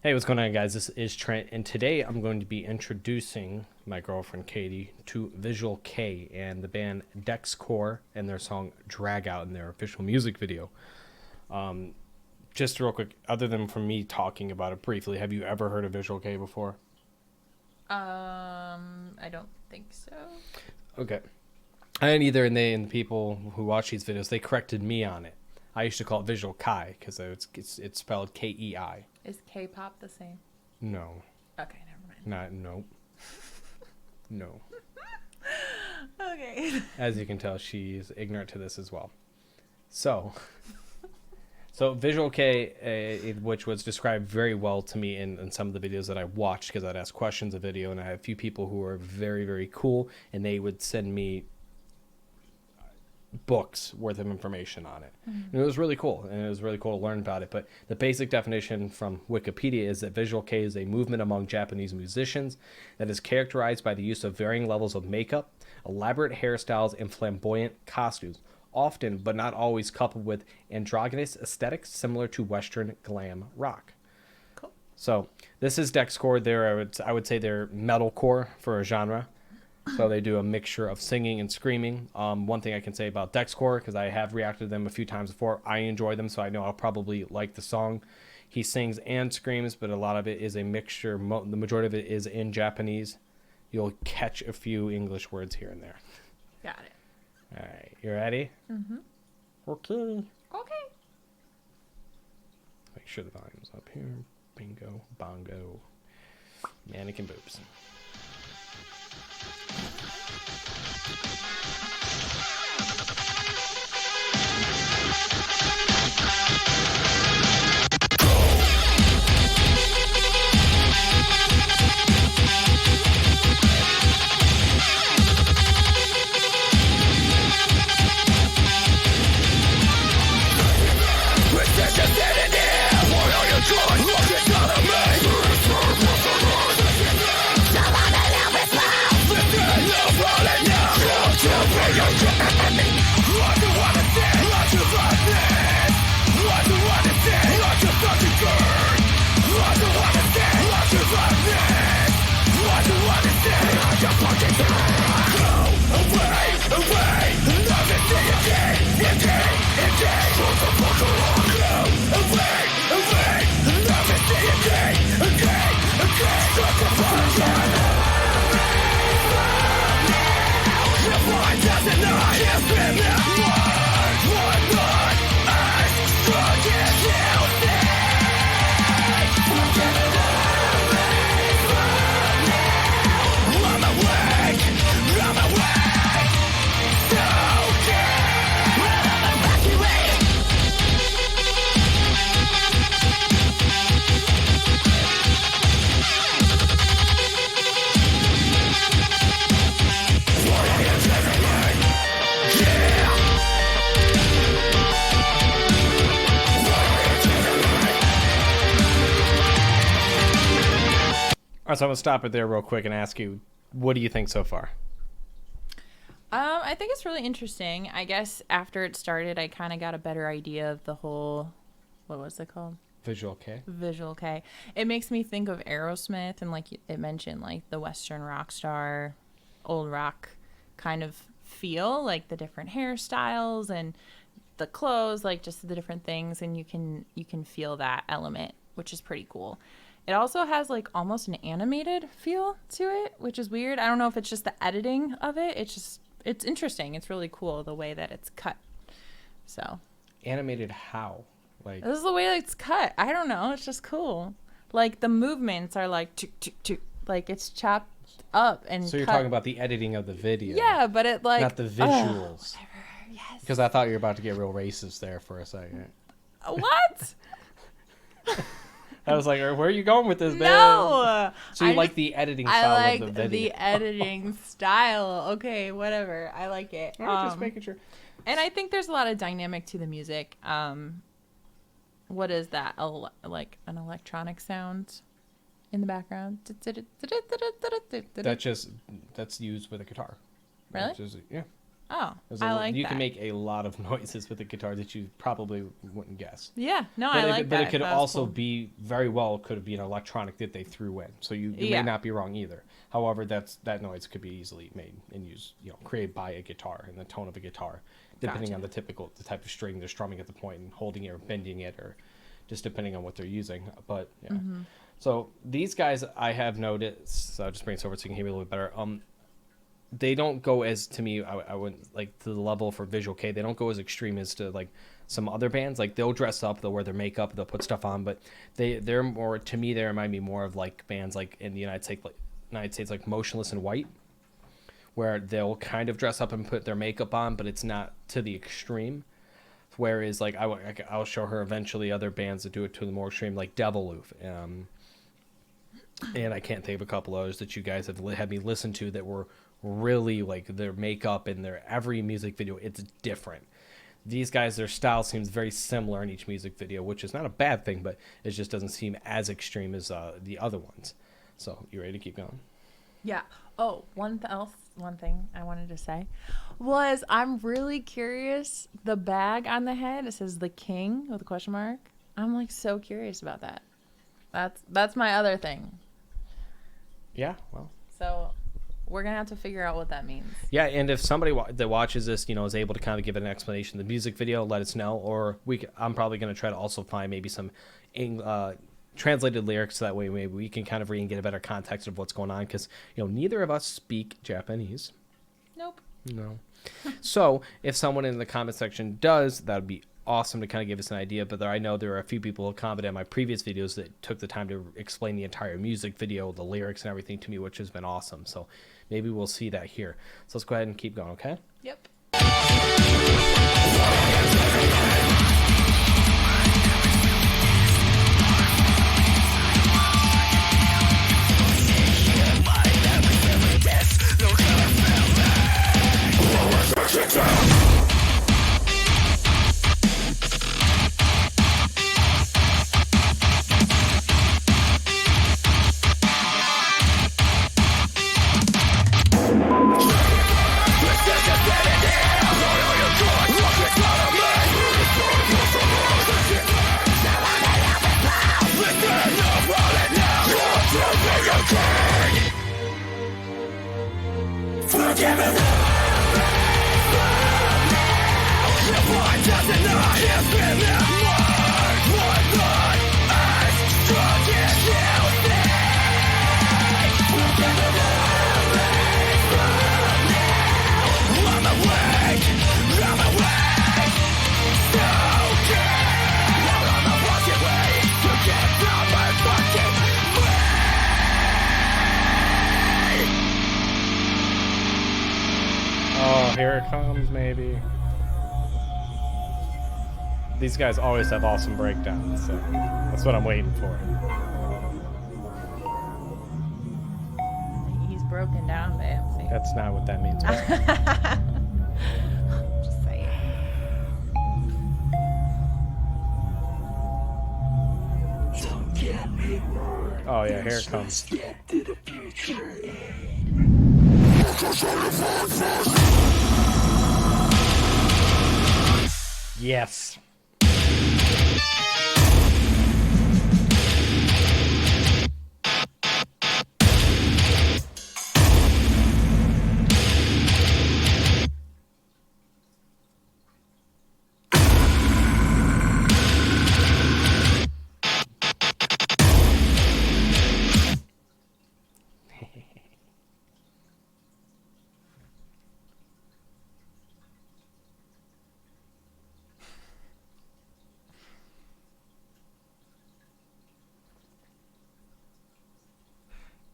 Hey, what's going on, guys? This is Trent, and today I'm going to be introducing my girlfriend Katie to Visual K and the band DEXCORE and their song Dragout in their official music video. Just real quick, other than from me talking about it briefly, have you ever heard of Visual K before? I don't think so. Okay. I didn't either, and the people who watch these videos, they corrected me on it. I used to call it Visual Kai because it's spelled K-E-I. Is K-pop the same? No. Okay, never mind. Nope. No. Okay. As you can tell, she's ignorant to this as well. So Visual K, which was described very well to me in some of the videos that I watched, because I'd ask questions of video, and I had a few people who were very, very cool, and they would send me books worth of information on it. And it was really cool, and it was really cool to learn about it. But the basic definition from Wikipedia is that Visual K is a movement among Japanese musicians that is characterized by the use of varying levels of makeup, elaborate hairstyles, and flamboyant costumes, often but not always coupled with androgynous aesthetics similar to Western glam rock. Cool. So this is DEXCORE. I would say they're metalcore for a genre. So they do a mixture of singing and screaming. One thing I can say about DEXCORE, because I have reacted to them a few times before, I enjoy them, so I know I'll probably like the song. He sings and screams, but a lot of it is a mixture. The majority of it is in Japanese. You'll catch a few English words here and there. Got it. All right, you ready? Mm-hmm. Okay. Okay. Make sure the volume's up here. Bingo, bongo, mannequin boobs. All right, so I'm going to stop it there real quick and ask you, what do you think so far? I think it's really interesting. I guess after it started, I kind of got a better idea of the whole, what was it called? Visual K. Visual K. It makes me think of Aerosmith, and like it mentioned, like the Western rock star, old rock kind of feel, like the different hairstyles and the clothes, like just the different things, and you can feel that element, which is pretty cool. It also has like almost an animated feel to it, which is weird. I don't know if it's just the editing of it. It's interesting. It's really cool the way that it's cut. So Animated how? Like, this is the way it's cut. I don't know. It's just cool. Like the movements are like tick, tick, tick, like it's chopped up and so you're cut. talking about the editing of the video. Yeah, but it like not the visuals. Yes. Because I thought you were about to get real racist there for a second. What? I was like, where are you going with this, babe? No. So you like the editing I style like of the video? the editing style. Okay, whatever. I like it. All right, just making sure. And I think there's a lot of dynamic to the music. What is that? Like an electronic sound in the background? That's used with a guitar. Really? Yeah. Oh, There's I like you that. can make a lot of noises with the guitar that you probably wouldn't guess. Yeah, no, I like but that. it could That was also cool. be very well could be an electronic that they threw in. So you Yeah. may not be wrong either. However, that noise could be easily made and used, created by a guitar and the tone of a guitar, depending on the type of string they're strumming at the point and holding it or bending it, or just depending on what they're using. But yeah. So these guys I have noticed. So I'll just bring this over so you can hear me a little bit better. They don't go as, to me, I wouldn't like to the level for Visual K. They don't go as extreme as to like some other bands. Like they'll dress up, they'll wear their makeup, they'll put stuff on, but they're more, to me, they remind me more of like bands like in the United States like Motionless in White, where they'll kind of dress up and put their makeup on, but it's not to the extreme. Whereas like I'll show her eventually other bands that do it to the more extreme, like Deviloof. And I can't think of a couple others that you guys have had me listen to that were really like their makeup and their every music video, it's different. These guys, their style seems very similar in each music video, which is not a bad thing, but it just doesn't seem as extreme as the other ones. So you ready to keep going? Yeah. Oh, one thing I wanted to say was I'm really curious. The bag on the head, it says the king with a question mark. I'm like so curious about that. That's my other thing. Yeah, well. So we're gonna have to figure out what that means. Yeah, and if somebody that watches this, is able to kind of give an explanation of the music video, let us know. Or I'm probably going to try to also find maybe some translated lyrics, so that way maybe we can kind of read and get a better context of what's going on, because neither of us speak Japanese. Nope. No. So if someone in the comment section does, that would be awesome to kind of give us an idea. But I know there are a few people who commented on my previous videos that took the time to explain the entire music video, the lyrics and everything to me, which has been awesome. So maybe we'll see that here. So let's go ahead and keep going, okay? Yep. Oh, here it comes, maybe. These guys always have awesome breakdowns, so that's what I'm waiting for. He's broken down, Babsy. That's not what that means. Just saying. Oh yeah, here it comes. Yes.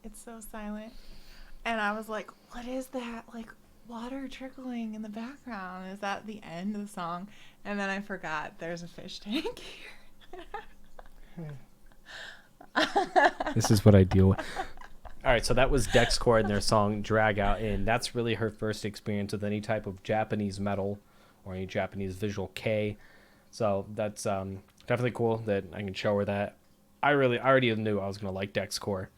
It's so silent. And I was like, what is that? Like water trickling in the background. Is that the end of the song? And then I forgot there's a fish tank here. This is what I deal with. All right, so that was DEXCORE and their song Dragout, and that's really her first experience with any type of Japanese metal or any Japanese Visual K. So that's definitely cool that I can show her that. I already knew I was going to like DEXCORE.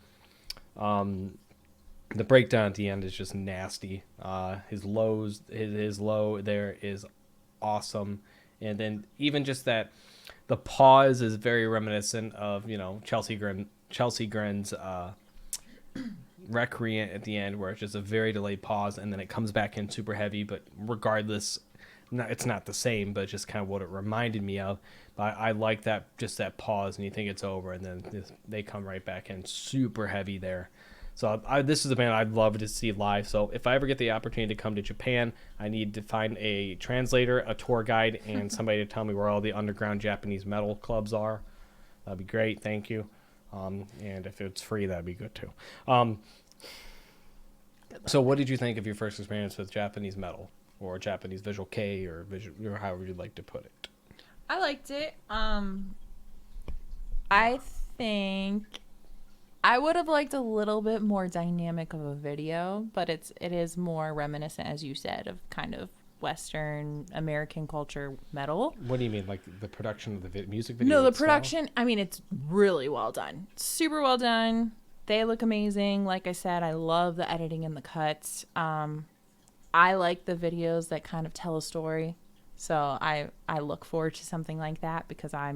The breakdown at the end is just nasty. His lows, his low there is awesome, and then even just that, the pause is very reminiscent of Chelsea Gren's Recreant at the end, where it's just a very delayed pause, and then it comes back in super heavy. But regardless, it's not the same, but just kind of what it reminded me of. But I like that, just that pause, and you think it's over, and then they come right back in super heavy there. So this is a band I'd love to see live. So if I ever get the opportunity to come to Japan, I need to find a translator, a tour guide, and somebody to tell me where all the underground Japanese metal clubs are. That'd be great. Thank you. And if it's free, that'd be good too. So what did you think of your first experience with Japanese metal, or Japanese visual kei, or however you'd like to put it? I liked it. I think I would have liked a little bit more dynamic of a video, but it is more reminiscent, as you said, of kind of Western American culture metal. What do you mean, like the production of the music video? No, the itself? production, I mean, it's really well done. Super well done. They look amazing. Like I said, I love the editing and the cuts. I like the videos that kind of tell a story. So I look forward to something like that because I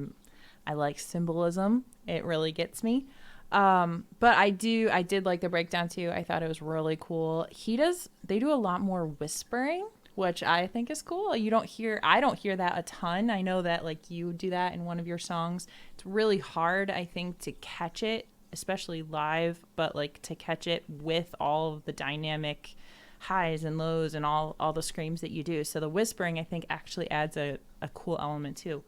like symbolism. It really gets me. But I did like the breakdown too. I thought it was really cool. They do a lot more whispering, which I think is cool. I don't hear that a ton. I know that like you do that in one of your songs. It's really hard, I think, to catch it, especially live, but like to catch it with all of the dynamic highs and lows and all the screams that you do. So the whispering, I think, actually adds a cool element too.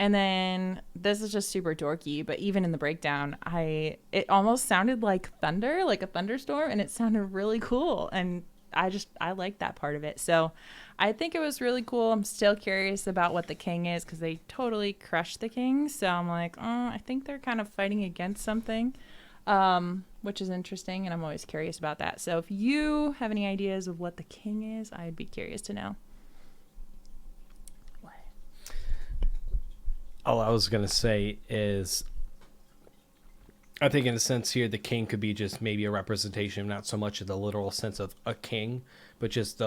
And then this is just super dorky, but even in the breakdown, it almost sounded like thunder, like a thunderstorm, and it sounded really cool. And I like that part of it. So I think it was really cool. I'm still curious about what the king is because they totally crushed the king. So I'm like, I think they're kind of fighting against something, which is interesting. And I'm always curious about that. So if you have any ideas of what the king is, I'd be curious to know. All I was going to say is, I think in a sense here, the king could be just maybe a representation, not so much of the literal sense of a king, but just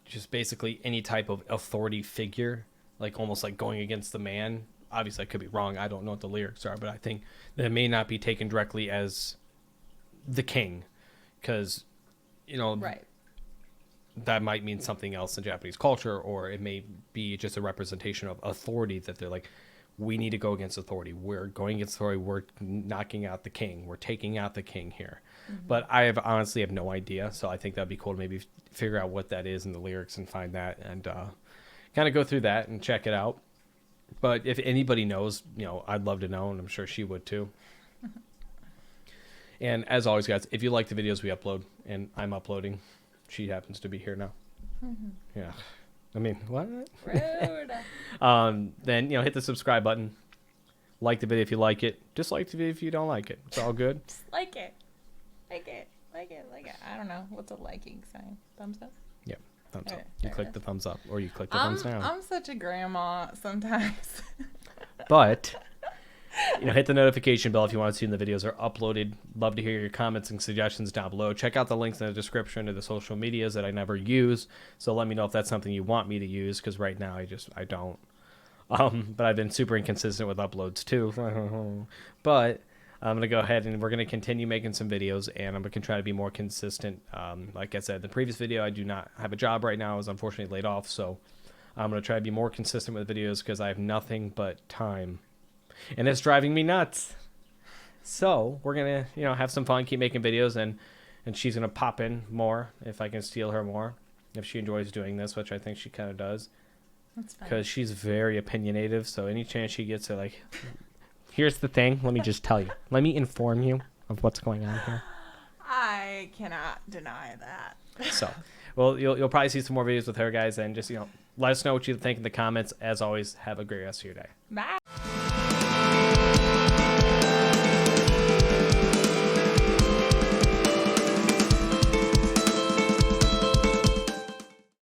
just basically any type of authority figure, like almost like going against the man. Obviously, I could be wrong. I don't know what the lyrics are, but I think that it may not be taken directly as the king, because, right. That might mean something else in Japanese culture, or it may be just a representation of authority, that they're like, we need to go against authority. We're going against authority. We're knocking out the king. We're taking out the king here. Mm-hmm. But I honestly have no idea. So I think that'd be cool to maybe figure out what that is in the lyrics and find that and kind of go through that and check it out. But if anybody knows, I'd love to know, and I'm sure she would too. And as always, guys, if you like the videos we upload, and I'm uploading, she happens to be here now. Mm-hmm. Yeah. I mean, what? Rude. Then, hit the subscribe button. Like the video if you like it. Dislike the video if you don't like it. It's all good. Just like it. Like it. I don't know. What's a liking sign? Thumbs up? Yeah. Thumbs up. You click the thumbs up, or you click the thumbs down. I'm such a grandma sometimes. But, hit the notification bell if you want to see when the videos are uploaded. Love to hear your comments and suggestions down below. Check out the links in the description to the social medias that I never use. So let me know if that's something you want me to use, because right now I don't. But I've been super inconsistent with uploads too. But I'm going to go ahead and we're going to continue making some videos, and I'm going to try to be more consistent. Like I said in the previous video, I do not have a job right now. I was unfortunately laid off. So I'm going to try to be more consistent with videos because I have nothing but time. And it's driving me nuts. So we're going to, have some fun, keep making videos, and she's going to pop in more if I can steal her more, if she enjoys doing this, which I think she kind of does. That's fine. Because she's very opinionative, so any chance she gets to, like, here's the thing, let me just tell you. Let me inform you of what's going on here. I cannot deny that. So, well, you'll probably see some more videos with her, guys, and just, let us know what you think in the comments. As always, have a great rest of your day. Bye.